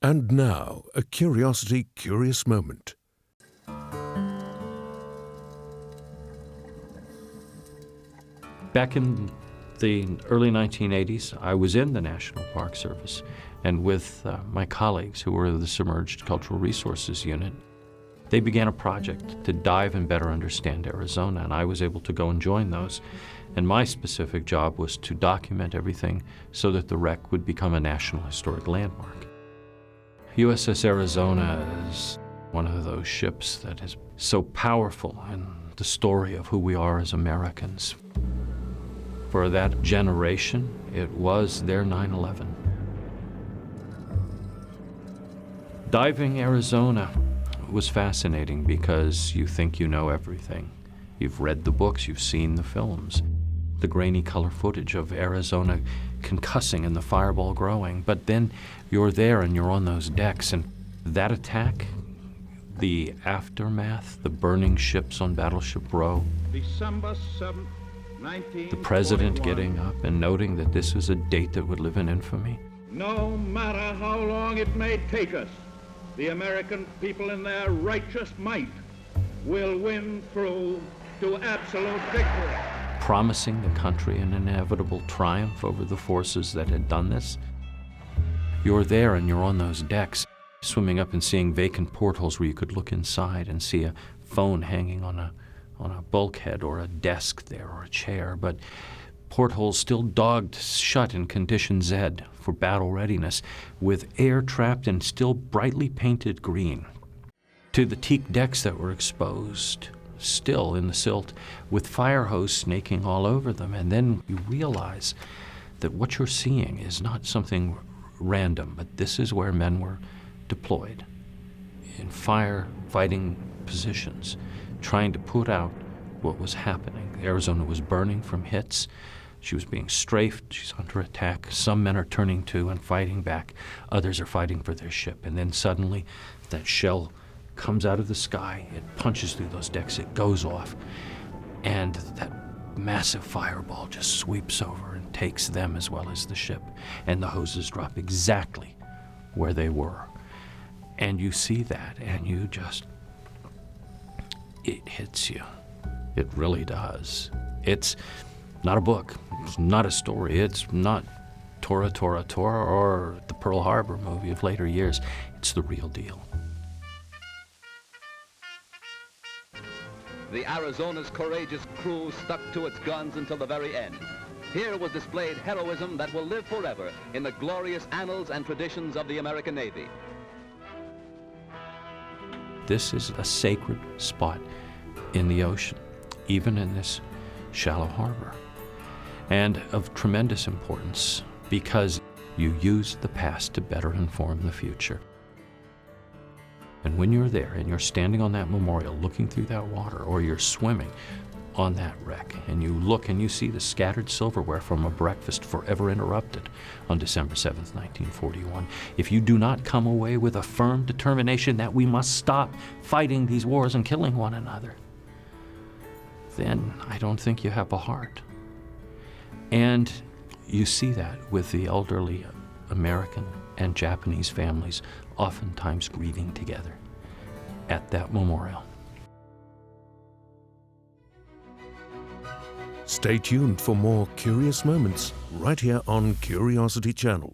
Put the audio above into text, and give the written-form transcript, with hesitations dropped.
And now, a Curiosity Curious Moment. Back in the early 1980s, I was in the National Park Service, and with my colleagues who were the Submerged Cultural Resources Unit, they began a project to dive and better understand Arizona, and I was able to go and join those. And my specific job was to document everything so that the wreck would become a National Historic Landmark. USS Arizona is one of those ships that is so powerful in the story of who we are as Americans. For that generation, it was their 9/11. Diving Arizona was fascinating because you think you know everything. You've read the books, you've seen the films, the grainy color footage of Arizona concussing and the fireball growing, but then you're there and you're on those decks, and that attack, the aftermath, the burning ships on Battleship Row, December 7th, 1941. The president getting up and noting that this was a date that would live in infamy. No matter how long it may take us, the American people in their righteous might will win through to absolute victory. Promising the country an inevitable triumph over the forces that had done this. You're there and you're on those decks, swimming up and seeing vacant portholes where you could look inside and see a phone hanging on a bulkhead or a desk there or a chair, but portholes still dogged shut in condition Z for battle readiness, with air trapped and still brightly painted green. To the teak decks that were exposed, still in the silt, with fire hose snaking all over them. And then you realize that what you're seeing is not something random, but this is where men were deployed in firefighting positions, trying to put out what was happening. Arizona was burning from hits. She was being strafed. She's under attack. Some men are turning to and fighting back. Others are fighting for their ship. And then suddenly that shell comes out of the sky. It punches through those decks. It goes off. And that massive fireball just sweeps over and takes them as well as the ship. And the hoses drop exactly where they were. And you see that and you just, it hits you. It really does. It's not a book. It's not a story. It's not Tora, Tora, Tora, or the Pearl Harbor movie of later years. It's the real deal. The Arizona's courageous crew stuck to its guns until the very end. Here was displayed heroism that will live forever in the glorious annals and traditions of the American Navy. This is a sacred spot in the ocean, even in this shallow harbor, and of tremendous importance because you use the past to better inform the future. And when you're there and you're standing on that memorial looking through that water, or you're swimming on that wreck and you look and you see the scattered silverware from a breakfast forever interrupted on December 7th, 1941, if you do not come away with a firm determination that we must stop fighting these wars and killing one another, then I don't think you have a heart. And you see that with the elderly American and Japanese families oftentimes grieving together at that memorial. Stay tuned for more curious moments right here on Curiosity Channel.